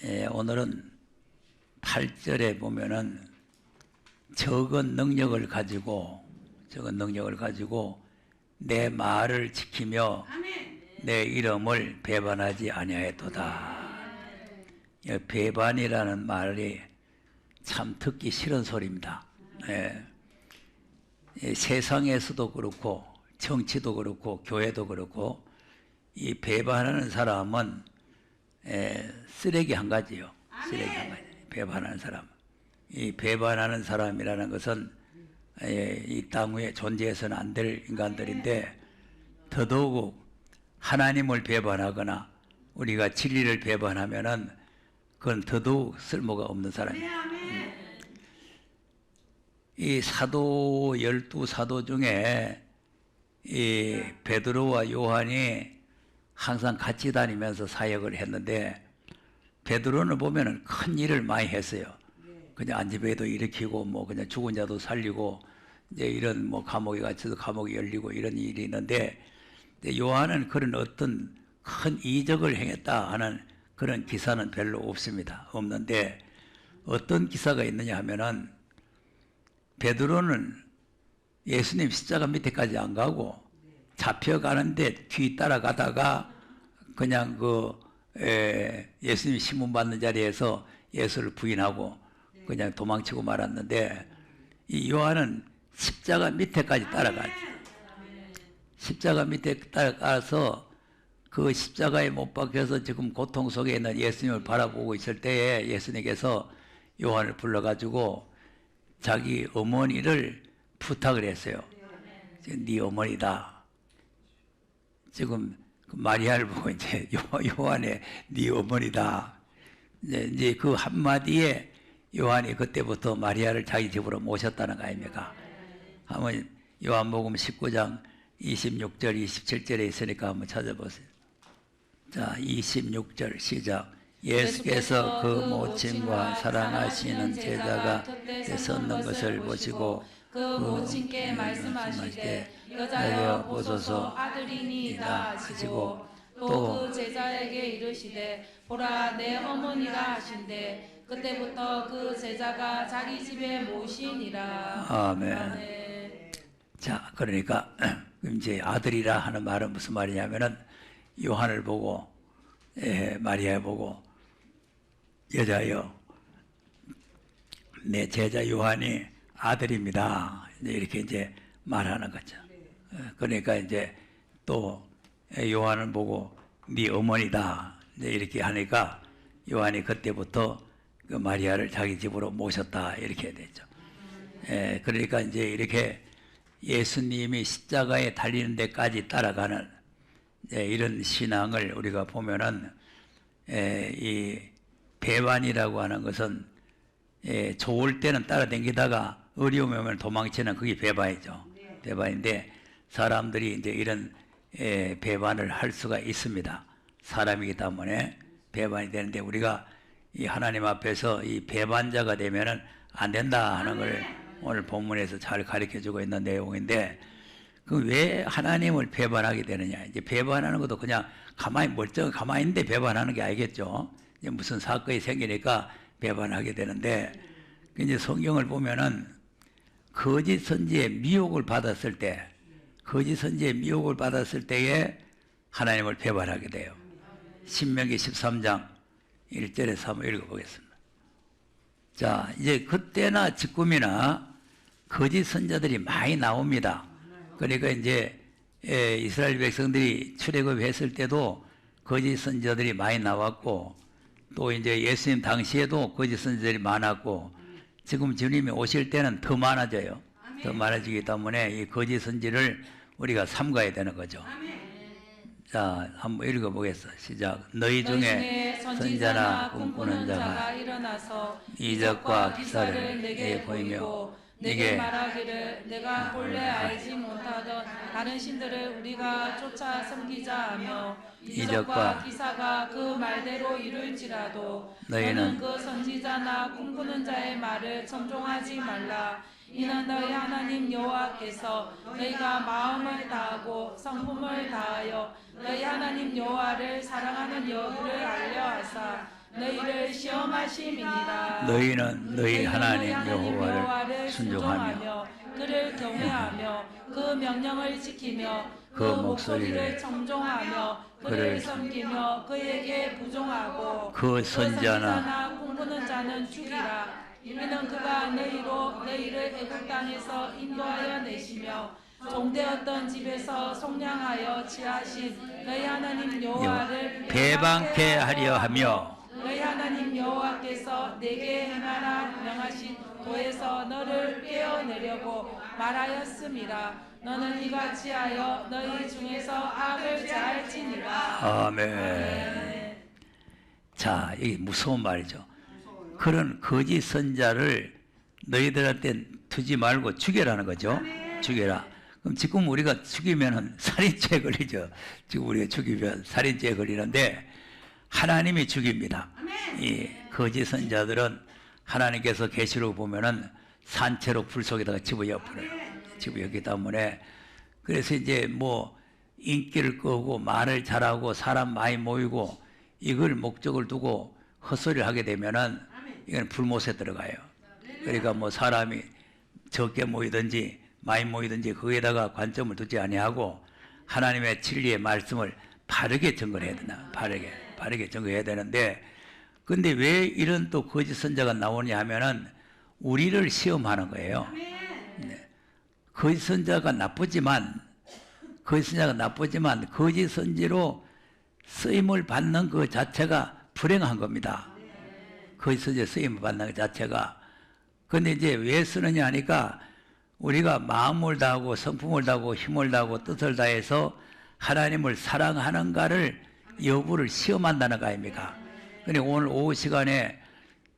오늘은 8절에 보면은 적은 능력을 가지고 내 말을 지키며 내 이름을 배반하지 아니하였도다. 배반이라는 말이 참 듣기 싫은 소리입니다. 세상에서도 그렇고 정치도 그렇고 교회도 그렇고 이 배반하는 사람은 쓰레기 한 가지요. 쓰레기 한 가지. 배반하는 사람. 이 배반하는 사람이라는 것은 이 땅 위에 존재해서는 안 될 인간들인데, 더더욱 하나님을 배반하거나 우리가 진리를 배반하면은 그건 더더욱 쓸모가 없는 사람이에요. 이 사도 12사도 중에 이 베드로와 요한이 항상 같이 다니면서 사역을 했는데, 베드로는 보면은 큰 일을 많이 했어요. 그냥 안집회도 일으키고 뭐 그냥 죽은 자도 살리고 이제 이런 뭐 감옥에 갇혀서 감옥이 열리고 이런 일이 있는데, 요한은 그런 어떤 큰 이적을 행했다 하는 그런 기사는 별로 없는데, 어떤 기사가 있느냐 하면은 베드로는 예수님 십자가 밑에까지 안 가고 잡혀가는데 뒤 따라가다가 그냥 예수님이 신문받는 자리에서 예수를 부인하고 그냥 도망치고 말았는데, 이 요한은 십자가 밑에까지 따라가죠. 십자가 밑에 따라가서 그 십자가에 못 박혀서 지금 고통 속에 있는 예수님을 바라보고 있을 때에 예수님께서 요한을 불러가지고 자기 어머니를 부탁을 했어요. 네 어머니다. 지금 마리아를 보고 이제 요한의 네 어머니다. 이제 그 한마디에 요한이 그때부터 마리아를 자기 집으로 모셨다는 거 아닙니까? 한번 요한복음 19장 26절 27절에 있으니까 한번 찾아보세요. 자, 26절 시작. 예수께서 그 모친과 사랑하시는 제자가 섰는 것을 보시고 그 모친께 말씀하시되 여자여 보소서 아들이니이다 하시고, 또 그 제자에게 이르시되 보라 내 어머니가 하신대. 그때부터 그 제자가 자기 집에 모시니라. 아멘. 아멘. 자, 그러니까 이제 아들이라 하는 말은 무슨 말이냐면은 요한을 보고 마리아 보고 여자여 내 제자 요한이 아들입니다. 이렇게 이제 말하는 거죠. 그러니까 이제 또 요한을 보고 네 어머니다 이렇게 하니까 요한이 그때부터 그 마리아를 자기 집으로 모셨다 이렇게 되죠. 그러니까 이제 이렇게 예수님이 십자가에 달리는 데까지 따라가는 이런 신앙을 우리가 보면은 이 배반이라고 하는 것은 좋을 때는 따라다니다가 어려움이 오면 도망치는 그게 배반이죠. 배반인데 사람들이 이제 이런 배반을 할 수가 있습니다. 사람이기 때문에 배반이 되는데, 우리가 이 하나님 앞에서 이 배반자가 되면은 안 된다 하는 걸 오늘 본문에서 잘 가르쳐 주고 있는 내용인데, 그 왜 하나님을 배반하게 되느냐. 이제 배반하는 것도 그냥 가만히 있는데 배반하는 게 아니겠죠. 이제 무슨 사건이 생기니까 배반하게 되는데, 이제 성경을 보면은 거짓 선지의 미혹을 받았을 때에 하나님을 배반하게 돼요. 신명기 13장 1절에서 한번 읽어보겠습니다. 자, 이제 그때나 지금이나 거짓 선자들이 많이 나옵니다. 그러니까 이제 이스라엘 백성들이 출애굽했을 때도 거짓 선자들이 많이 나왔고, 또 이제 예수님 당시에도 거짓 선자들이 많았고, 지금 주님이 오실 때는 더 많아져요. 더 많아지기 때문에 이 거짓 선지를 우리가 삼가야 되는 거죠. 자, 한번 읽어보겠어. 시작. 너희 중에 선지자나 꿈꾸는 자가 일어나서 이적과 기사를 내게 보이며 내게 말하기를 내가 본래 알지 못하던 다른 신들을 우리가 쫓아 섬기자 하며, 이적과 기사가 그 말대로 이룰지라도 너희는 그 선지자나 꿈꾸는 자의 말을 청종하지 말라. 이는 너희 하나님 여호와께서 너희가 마음을 다하고 성품을 다하여 너희 하나님 여호와를 사랑하는 여부를 알려 하사 너희를 시험하심이니라. 너희는 너희 하나님 여호와를 순종하며 그를 경외하며 그 명령을 지키며 그 목소리를 청종하며 그를 섬기며 그에게 부종하고 그 선지자나 꿈꾸는 자는 죽이라. 이는 그가 너희를 애굽 땅에서 인도하여 내시며 종되었던 집에서 속량하여 취하신 너희 하나님 여호와를 배방케 하려 하며 너희 하나님 여호와께서 내게 행하라 명하신 도에서 너를 떼어내려고 말하였음이라. 너는 이같이 하여 너희 중에서 악을 잘지니라. 아멘. 자, 이게 무서운 말이죠. 그런 거짓 선자를 너희들한테 두지 말고 죽여라는 거죠. 죽여라. 그럼 지금 우리가 죽이면 살인죄에 걸리죠. 지금 우리가 죽이면 살인죄에 걸리는데 하나님이 죽입니다. 이 거짓 선자들은 하나님께서 계시록 보면은 산채로 불 속에다가 집어넣어버려요. 집어넣기 때문에 그래서 이제 뭐 인기를 끄고 말을 잘하고 사람 많이 모이고 이걸 목적을 두고 헛소리를 하게 되면은 이건 불못에 들어가요. 그러니까 뭐 사람이 적게 모이든지 많이 모이든지 거기에다가 관점을 두지 아니하고 하나님의 진리의 말씀을 바르게 증거해야 되나? 바르게 증거해야 되는데 근데 왜 이런 또 거짓 선자가 나오냐 하면은 우리를 시험하는 거예요. 네. 거짓 선자가 나쁘지만 거짓 선지로 쓰임을 받는 그 자체가 불행한 겁니다. 거짓 선지에 쓰임을 받는 그 자체가. 근데 이제 왜 쓰느냐 하니까 우리가 마음을 다하고 성품을 다하고 힘을 다하고 뜻을 다해서 하나님을 사랑하는가를 여부를 시험한다는 거 아닙니까? 근데 오늘 오후 시간에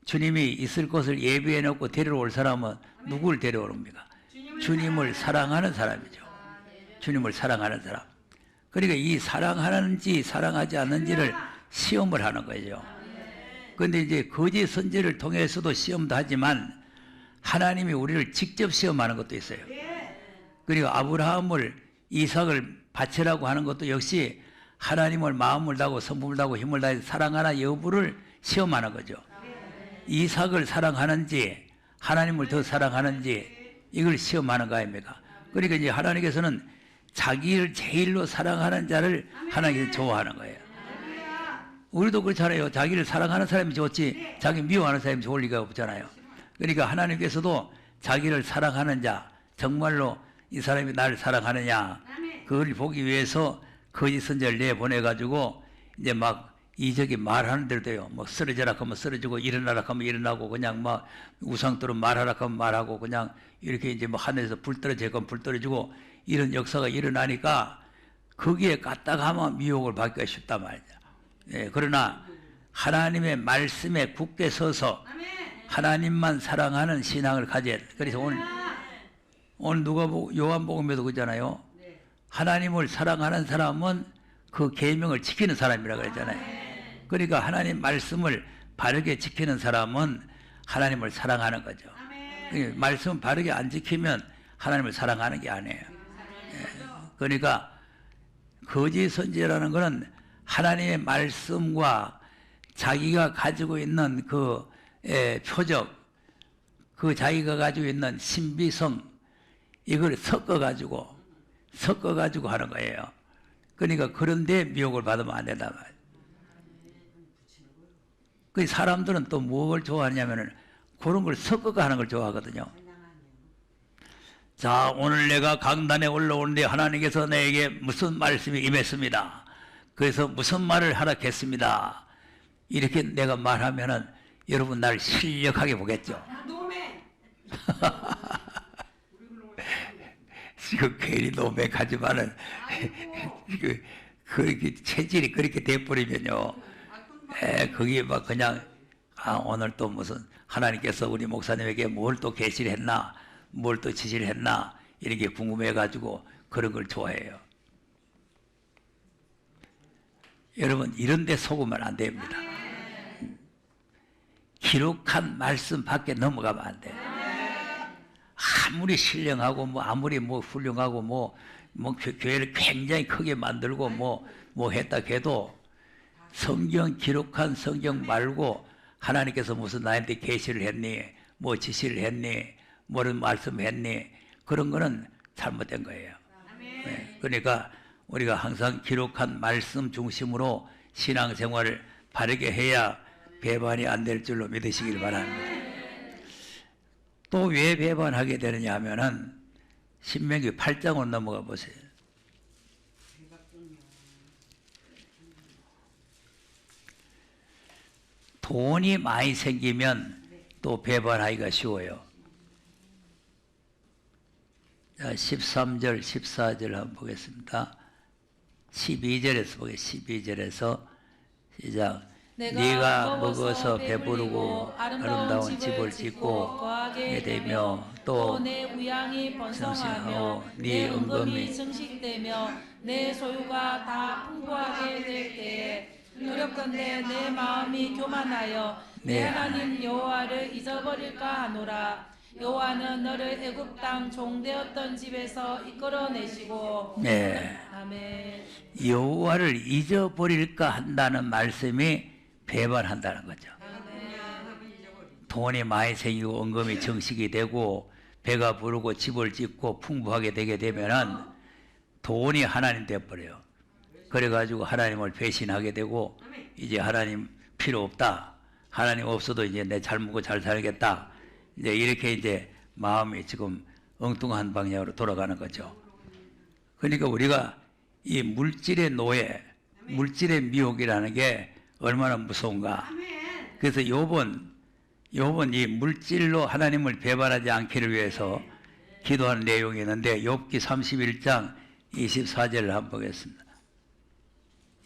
주님이 있을 것을 예비해 놓고 데려올 사람은 누구를 데려오랍니까? 주님을 사랑하는 사람이죠. 주님을 사랑하는 사람. 그러니까 이 사랑하는지 사랑하지 않는지를 시험을 하는 거죠. 그런데 이제 거짓 선지를 통해서도 시험도 하지만 하나님이 우리를 직접 시험하는 것도 있어요. 그리고 아브라함을 이삭을 바치라고 하는 것도 역시 하나님을 마음을 다하고 성품을 다하고 힘을 다해서 사랑하나 여부를 시험하는 거죠. 이삭을 사랑하는지 하나님을 더 사랑하는지 이걸 시험하는 거 아닙니까? 그러니까 이제 하나님께서는 자기를 제일로 사랑하는 자를 하나님께서 좋아하는 거예요. 우리도 그렇잖아요. 자기를 사랑하는 사람이 좋지 자기 미워하는 사람이 좋을 리가 없잖아요. 그러니까 하나님께서도 자기를 사랑하는 자, 정말로 이 사람이 나를 사랑하느냐 그걸 보기 위해서 거짓 선지자를 내보내가지고 이제 막 이적이 말하는 대로돼요. 뭐 쓰러져라 하면 쓰러지고 일어나라 하면 일어나고 그냥 막 우상처럼 말하라 하면 말하고 그냥 이렇게 이제 뭐 하늘에서 불 떨어지고 하면 불 떨어지고 이런 역사가 일어나니까 거기에 까딱하면 미혹을 받기가 쉽단 말이죠. 예, 그러나 하나님의 말씀에 굳게 서서 하나님만 사랑하는 신앙을 가져야 돼. 그래서 오늘 누가 요한복음에도 그러잖아요. 하나님을 사랑하는 사람은 그 계명을 지키는 사람이라고 그랬잖아요. 그러니까 하나님 말씀을 바르게 지키는 사람은 하나님을 사랑하는 거죠. 말씀 바르게 안 지키면 하나님을 사랑하는 게 아니에요. 그러니까 거짓 선지자라는 것은 하나님의 말씀과 자기가 가지고 있는 그 표적, 그 자기가 가지고 있는 신비성 이걸 섞어가지고 하는 거예요. 그러니까 그런데 미혹을 받으면 안 된다 말이에요. 그 사람들은 또 무엇을 좋아하냐면은 그런 걸 섞어가 하는 걸 좋아하거든요. 자, 오늘 내가 강단에 올라오는데 하나님께서 내게 무슨 말씀이 임했습니다. 그래서 무슨 말을 하라했습니다. 이렇게 내가 말하면은 여러분 날 실력하게 보겠죠. 지금 괜히 노맥하지만은 그렇게 체질이 그렇게 돼버리면요. 거기에 막 그냥 오늘 또 무슨 하나님께서 우리 목사님에게 뭘 또 계시를 했나, 뭘 또 지시를 했나 이렇게 궁금해가지고 그런 걸 좋아해요. 여러분 이런 데 속으면 안 됩니다. 기록한 말씀 밖에 넘어가면 안 돼요. 아무리 신령하고 아무리 훌륭하고 교회를 굉장히 크게 만들고 뭐 했다 해도 성경 기록한 성경 말고 하나님께서 무슨 나한테 계시를 했니, 뭐 지시를 했니, 뭐를 말씀했니, 그런 거는 잘못된 거예요. 네. 그러니까 우리가 항상 기록한 말씀 중심으로 신앙생활을 바르게 해야 배반이 안 될 줄로 믿으시길 바랍니다. 또 왜 배반하게 되느냐 하면은 신명기 8장으로 넘어가 보세요. 돈이 많이 생기면 또 배반하기가 쉬워요. 자, 13절, 14절 한번 보겠습니다. 12절에서 보겠습니다. 12절에서 시작. 네가 먹어서 배부르고 아름다운 집을 짓고 거하게 되며 또 내 우양이 번성하며 내 은금이 증식되며 내 소유가 다 풍부하게 될 때에 두렵건대 내 마음이 교만하여 내 하나님 여호와를 잊어버릴까 하노라. 여호와는 너를 애굽 땅 종되었던 집에서 이끌어내시고 네. 아멘. 여호와를 잊어버릴까 한다는 말씀이 배반한다는 거죠. 돈이 많이 생기고 은금이 정식이 되고 배가 부르고 집을 짓고 풍부하게 되게 되면은 돈이 하나님 되어버려요. 그래가지고 하나님을 배신하게 되고 이제 하나님 필요 없다. 하나님 없어도 이제 내 잘 먹고 잘 살겠다. 이제 이렇게 이제 마음이 지금 엉뚱한 방향으로 돌아가는 거죠. 그러니까 우리가 이 물질의 노예, 물질의 미혹이라는 게 얼마나 무서운가. 그래서 요번 이 물질로 하나님을 배반하지 않기를 위해서 기도하는 내용이 있는데 욥기 31장 24절을 한번 보겠습니다.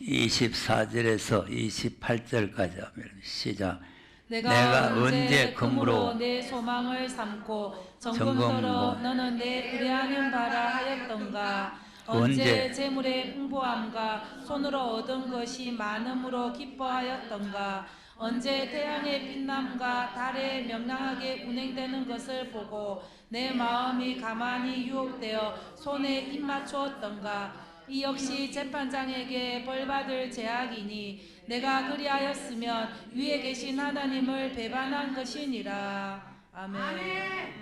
24절에서 28절까지 하면 시작. 내가 언제 금으로 내 소망을 삼고 정금으로 정금으로 너는 내 의뢰하는 바라 하였던가. 언제 재물의 풍부함과 손으로 얻은 것이 많음으로 기뻐하였던가. 언제 태양의 빛남과 달의 명랑하게 운행되는 것을 보고 내 마음이 가만히 유혹되어 손에 입 맞추었던가. 이 역시 재판장에게 벌받을 죄악이니 내가 그리하였으면 위에 계신 하나님을 배반한 것이니라. 아멘.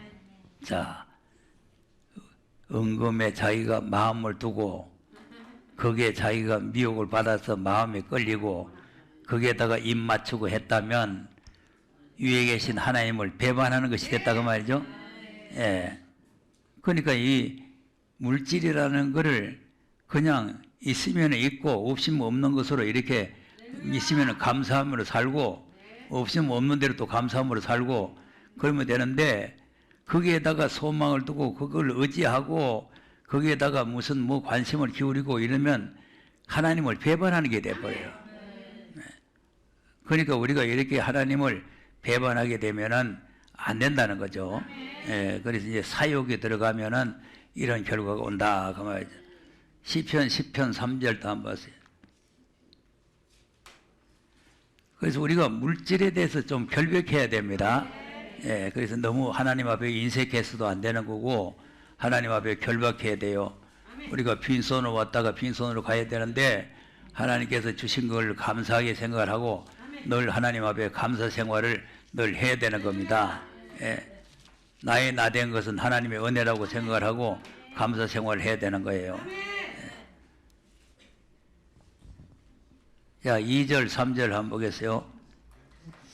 자, 은금에 자기가 마음을 두고 거기에 자기가 미혹을 받아서 마음이 끌리고 거기에다가 입 맞추고 했다면 위에 계신 하나님을 배반하는 것이 됐다고 말이죠. 예. 그러니까 이 물질이라는 것을 그냥 있으면 있고 없으면 없는 것으로 이렇게 있으면 감사함으로 살고 없으면 없는 대로 또 감사함으로 살고 그러면 되는데 거기에다가 소망을 두고 그걸 의지하고 거기에다가 무슨 뭐 관심을 기울이고 이러면 하나님을 배반하는 게 돼버려요. 그러니까 우리가 이렇게 하나님을 배반하게 되면은 안 된다는 거죠. 예, 그래서 이제 사욕에 들어가면은 이런 결과가 온다 그 말이죠. 시편 10편 3절도 한번 보세요. 그래서 우리가 물질에 대해서 좀 결백해야 됩니다. 예, 그래서 너무 하나님 앞에 인색해서도 안 되는 거고 하나님 앞에 결박해야 돼요. 우리가 빈손으로 왔다가 빈손으로 가야 되는데 하나님께서 주신 걸 감사하게 생각을 하고 늘 하나님 앞에 감사 생활을 늘 해야 되는 겁니다. 예, 나의 나된 것은 하나님의 은혜라고 생각을 하고 감사 생활을 해야 되는 거예요. 자, 2절, 3절 한번 보겠어요.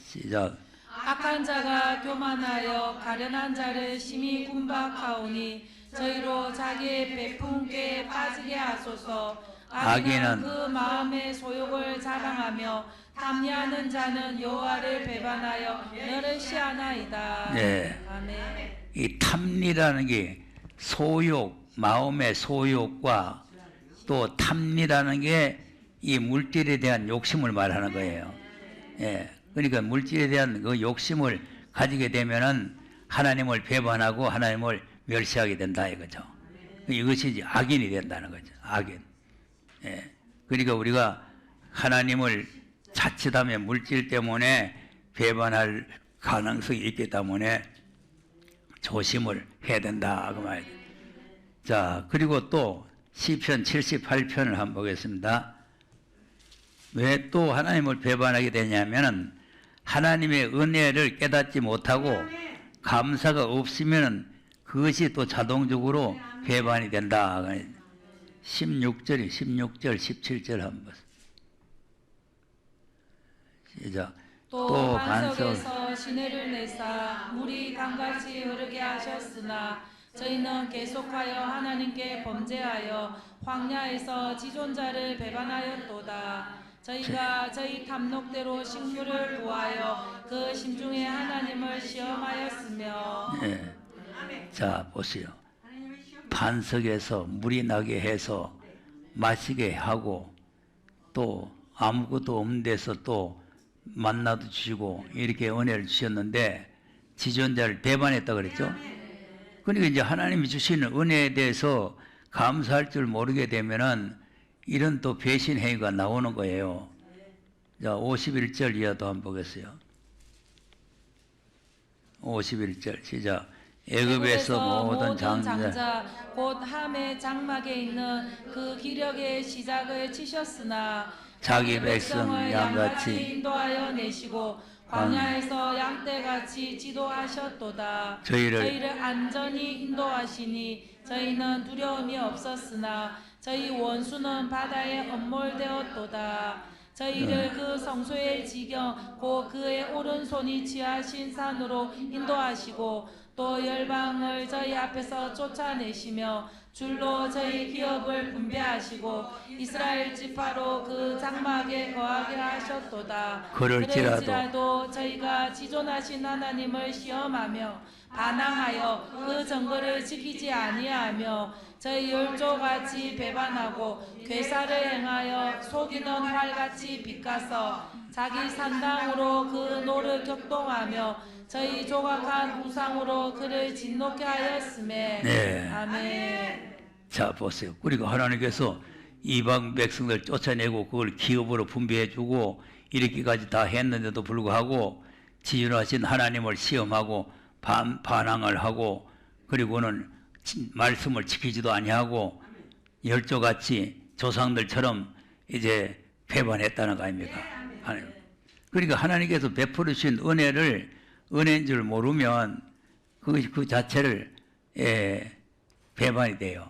시작. 악한 자가 교만하여 가련한 자를 심히 군박하오니 저희로 자기의 베푼께 빠지게 하소서. 악인은 그 마음의 소욕을 자랑하며 탐리하는 자는 여호와를 배반하여 너를 시하나이다. 네. 아멘. 이 탐리라는 게 소욕, 마음의 소욕과 또 탐리라는 게 이 물질에 대한 욕심을 말하는 거예요. 예. 그러니까 물질에 대한 그 욕심을 가지게 되면은 하나님을 배반하고 하나님을 멸시하게 된다 이거죠. 이것이 이제 악인이 된다는 거죠. 악인. 예. 그러니까 우리가 하나님을 자칫하면 물질 때문에 배반할 가능성이 있기 때문에 조심을 해야 된다 그 말이죠. 자, 그리고 또 시편 78편을 한번 보겠습니다. 왜 또 하나님을 배반하게 되냐면은 하나님의 은혜를 깨닫지 못하고 감사가 없으면은 그것이 또 자동적으로 배반이 된다. 16절, 17절 한번 시작. 또 반석에서 시내를 내사 물이 강같이 흐르게 하셨으나 저희는 계속하여 하나님께 범죄하여 황야에서 지존자를 배반하였도다. 저희가 저희 탐욕대로 식물을 구하여 그 심중에 하나님을 시험하였으며. 네. 자 보세요. 반석에서 물이 나게 해서 마시게 하고 또 아무것도 없는 데서 또 만나도 주시고 이렇게 은혜를 주셨는데 지존자를 배반했다 그랬죠. 그러니까 이제 하나님이 주시는 은혜에 대해서 감사할 줄 모르게 되면은 이런 또 배신 행위가 나오는 거예요. 자 51절 이하도 한번 보겠어요. 51절 시작. 애굽에서 모든 장자 곧 함의 장막에 있는 그 기력의 시작을 치셨으나 자기 백성 양같이 인도하여 내시고 광야에서 양떼같이 지도하셨도다. 저희를 안전히 인도하시니 저희는 두려움이 없었으나 저희 원수는 바다에 엄몰되었도다. 저희를 그 성소의 지경 곧 그의 오른손이 취하신 산으로 인도하시고 또 열방을 저희 앞에서 쫓아내시며 줄로 저희 기업을 분배하시고 이스라엘 지파로 그 장막에 거하게 하셨도다. 그럴지라도 저희가 지존하신 하나님을 시험하며 반항하여 그 정거를 지키지 아니하며 저희 열조같이 배반하고 괴사를 행하여 속이는 활같이 빗가서 자기 산당으로 그 노를 격동하며 저희 조각한 우상으로 그를 진노케 하였음에. 네. 아멘. 자 보세요. 그리고 하나님께서 이방 백성들 쫓아내고 그걸 기업으로 분배해주고 이렇게까지 다 했는데도 불구하고 지존하신 하나님을 시험하고 반항을 하고 그리고는 말씀을 지키지도 아니하고 열조같이 조상들처럼 이제 배반했다는 거 아닙니까? 그러니까 하나님께서 베풀어 주신 은혜인 줄 모르면 그 자체를 배반이 돼요.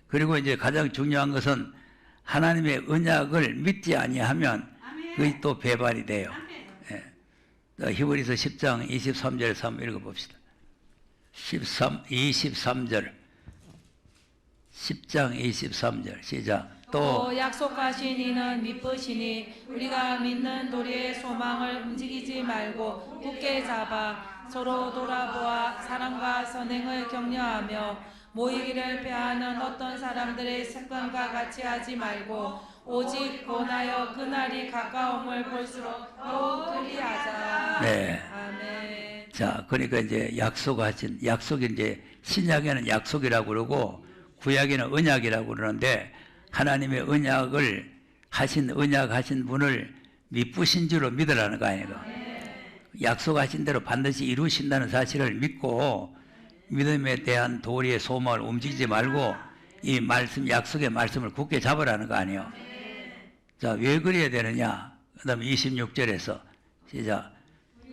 그리고 이제 가장 중요한 것은 하나님의 언약을 믿지 아니하면 그것이 또 배반이 돼요. 히브리서 10장 23절에서 한번 읽어봅시다. 23절 10장 23절 시작. 또 약속하신 이는 미쁘시니 우리가 믿는 도리의 소망을 움직이지 말고 굳게 잡아 서로 돌아보아 사랑과 선행을 격려하며 모이기를 패하는 어떤 사람들의 습관과 같이 하지 말고 오직 권하여 그날이 가까움을 볼수록 더욱 그리하자. 네. 아멘. 자, 그러니까 이제 약속이 이제 신약에는 약속이라고 그러고 구약에는 언약이라고 그러는데 하나님의 언약을 언약하신 분을 미쁘신 줄로 믿으라는 거 아니에요. 약속하신 대로 반드시 이루신다는 사실을 믿고 믿음에 대한 도리의 소망을 움직이지 말고 이 말씀, 약속의 말씀을 굳게 잡으라는 거 아니에요. 자, 왜 그래야 되느냐? 그 다음에 26절에서 시작.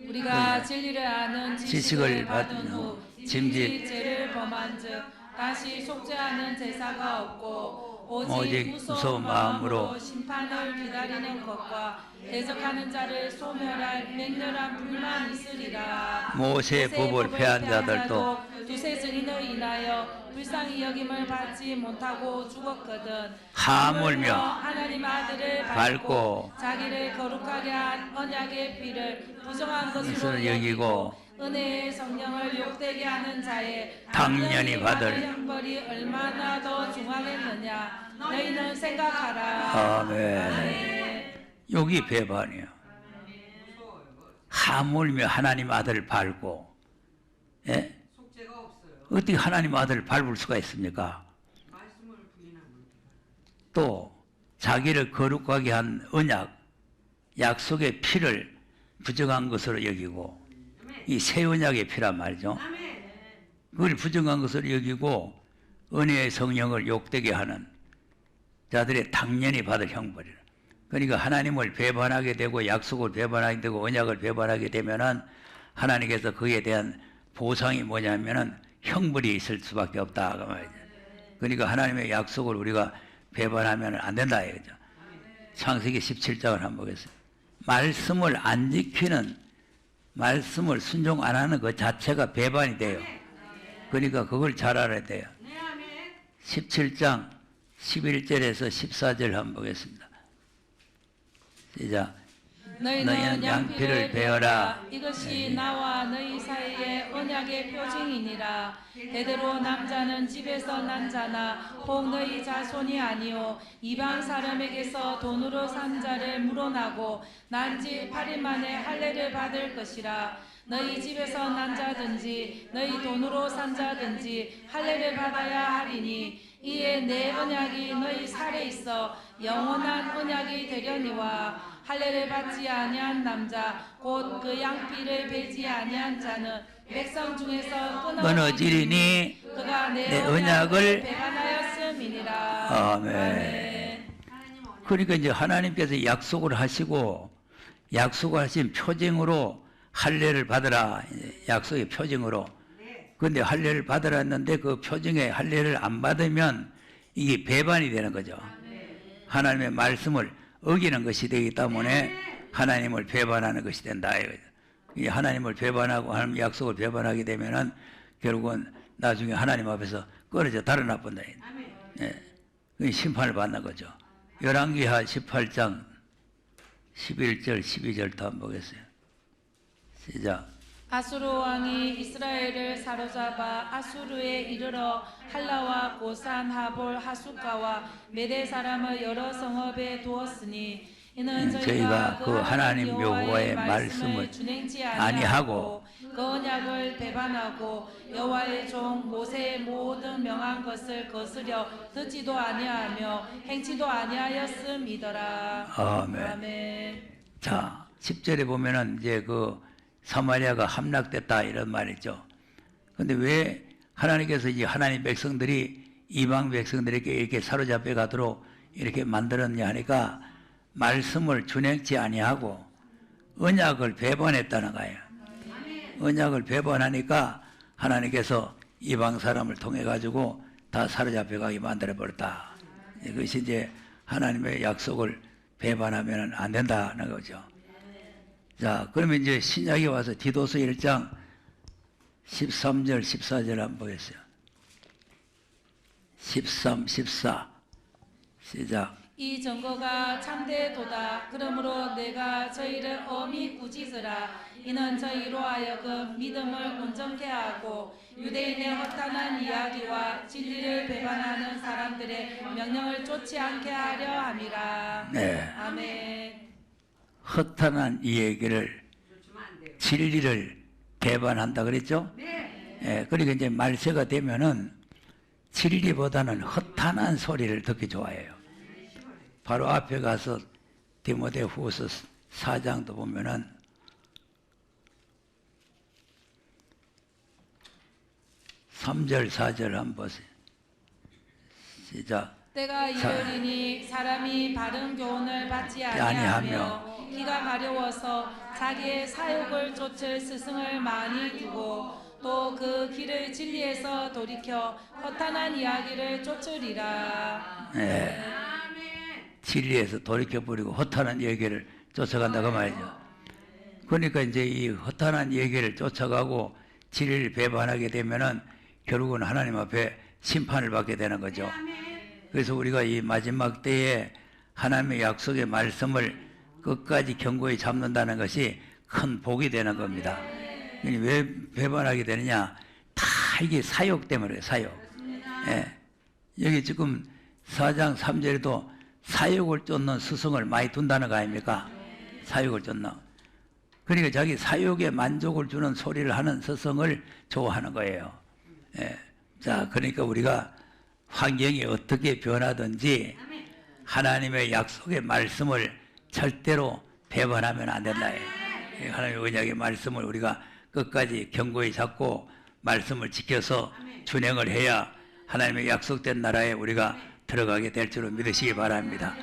우리가 진리를 아는 지식을 받은 후 짐짓 죄를 범한 즉 다시 속죄하는 제사가 없고 오직 무서운 마음으로 심판을 기다리는 것과 대적하는 자를 소멸할 맹렬한 불만 있으리라. 모세의 법을 폐한 자들도 두세 증인을 인하여 불쌍히 여김을 받지 못하고 죽었거든. 하물며 하나님 아들을 밟고 자기를 거룩하게 한 언약의 피를 부정한 것으로 여기고 은혜의 성령을 욕되게 하는 자의 당연히 받을 형벌이 얼마나 더 중하겠느냐. 너희는 생각하라. 아멘. 여기 배반이에요. 하물며 하나님 아들을 밟고, 예? 어떻게 하나님 아들을 밟을 수가 있습니까? 또 자기를 거룩하게 한 언약, 약속의 피를 부정한 것으로 여기고, 이 새 언약의 피란 말이죠. 그걸 부정한 것으로 여기고 은혜의 성령을 욕되게 하는 자들의 당연히 받을 형벌이라. 그러니까 하나님을 배반하게 되고 약속을 배반하게 되고 언약을 배반하게 되면은 하나님께서 그에 대한 보상이 뭐냐면은 형벌이 있을 수밖에 없다 그 말이죠. 그러니까 하나님의 약속을 우리가 배반하면 안 된다 이거죠. 창세기 17장을 한번 보겠습니다. 말씀을 안 지키는, 말씀을 순종 안 하는 그 자체가 배반이 돼요. 그러니까 그걸 잘 알아야 돼요. 17장 11절에서 14절 한번 보겠습니다. 시작. 너희는 양피를 베어라. 이것이 나와 너희 사이의 언약의 표징이니라. 대대로 남자는 집에서 난 자나 혹 너희 자손이 아니요 이방 사람에게서 돈으로 산 자를 물어나고 난 지 8일 만에 할례를 받을 것이라. 너희 집에서 난 자든지 너희 돈으로 산 자든지 할례를 받아야 하리니 이에 내 언약이 너희 살에 있어 영원한 언약이 되려니와 할례를 받지 아니한 남자 곧 그 양피를 베지 아니한 자는 백성 중에서 끊어지리니 그가 내 언약을 배반하였음이니라. 아멘. 그러니까 이제 하나님께서 약속을 하시고 약속하신 표징으로 할례를 받으라. 약속의 표징으로. 그런데 할례를 받으라 했는데 그 표징의 할례를 안 받으면 이게 배반이 되는 거죠. 하나님의 말씀을 어기는 것이 되기 때문에 하나님을 배반하는 것이 된다 이거죠. 이 하나님을 배반하고 하나님 약속을 배반하게 되면은 결국은 나중에 하나님 앞에서 끊어져 달아나 본다. 예. 심판을 받는 거죠. 열왕기하 18장 11절 12절도 한번 보겠어요. 시작. 아수르 왕이 이스라엘을 사로잡아 아수르에 이르러 할라와 고산 하볼 하숫가와 메대 사람을 여러 성읍에 두었으니 이는 저희가 그 하나님 여호와의 말씀을 준행치 아니하고 그 언약을 배반하고 여호와의 종 모세의 모든 명한 것을 거스려 듣지도 아니하며 행치도 아니하였음이더라. 아멘. 아멘. 자, 10절에 보면은 이제 그 사마리아가 함락됐다 이런 말이죠. 근데 왜 하나님께서 이 하나님 백성들이 이방 백성들에게 이렇게 사로잡혀 가도록 이렇게 만들었냐 하니까 말씀을 준행치 아니하고 언약을 배반했다는 거예요. 언약을 배반하니까 하나님께서 이방 사람을 통해 가지고 다 사로잡혀 가게 만들어 버렸다. 이것이 이제 하나님의 약속을 배반하면 안 된다는 거죠. 자, 그러면 이제 신약에 와서 디도서 1장 13절, 14절 한번 보겠어요. 13, 14. 시작. 이 증거가 참되도다. 그러므로 내가 저희를 엄히 꾸짖으라. 이는 저희로 하여금 믿음을 온전케 하고 유대인의 허탄한 이야기와 진리를 배반하는 사람들의 명령을 쫓지 않게 하려 함이라. 네. 아멘. 허탄한 이 얘기를, 진리를 배반한다 그랬죠? 예, 그러니까 이제 말세가 되면은 진리보다는 허탄한 소리를 듣기 좋아해요. 바로 앞에 가서 디모데후서 4장도 보면은 (3절) (4절) 한번 보세요. 시작. 때가 이르리니 사람이 바른 교훈을 받지 아니하며 기가 가려워서 자기의 사욕을 쫓을 스승을 많이 두고 또 그 길을 진리에서 돌이켜 허탄한 이야기를 쫓으리라. 네. 진리에서 돌이켜버리고 허탄한 얘기를 쫓아간다고 말이죠. 그러니까 이제 이 허탄한 얘기를 쫓아가고 진리를 배반하게 되면은 결국은 하나님 앞에 심판을 받게 되는 거죠. 그래서 우리가 이 마지막 때에 하나님의 약속의 말씀을 끝까지 견고히 잡는다는 것이 큰 복이 되는 겁니다. 왜 배반하게 되느냐? 다 이게 사욕 때문에 사욕. 예. 여기 지금 4장 3절에도 사욕을 쫓는 스승을 많이 둔다는 거 아닙니까? 사욕을 쫓는. 그러니까 자기 사욕에 만족을 주는 소리를 하는 스승을 좋아하는 거예요. 예. 자, 그러니까 우리가 환경이 어떻게 변하든지 하나님의 약속의 말씀을 절대로 배반하면 안 된다. 하나님의 언약의 말씀을 우리가 끝까지 견고히 잡고 말씀을 지켜서 준행을 해야 하나님의 약속된 나라에 우리가 들어가게 될 줄을 믿으시기 바랍니다.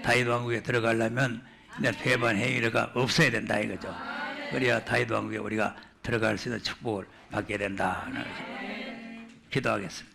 다윗 왕국에 들어가려면 이제 배반 행위가 없어야 된다 이거죠. 그래야 다윗 왕국에 우리가 들어갈 수 있는 축복을 받게 된다. 기도하겠습니다.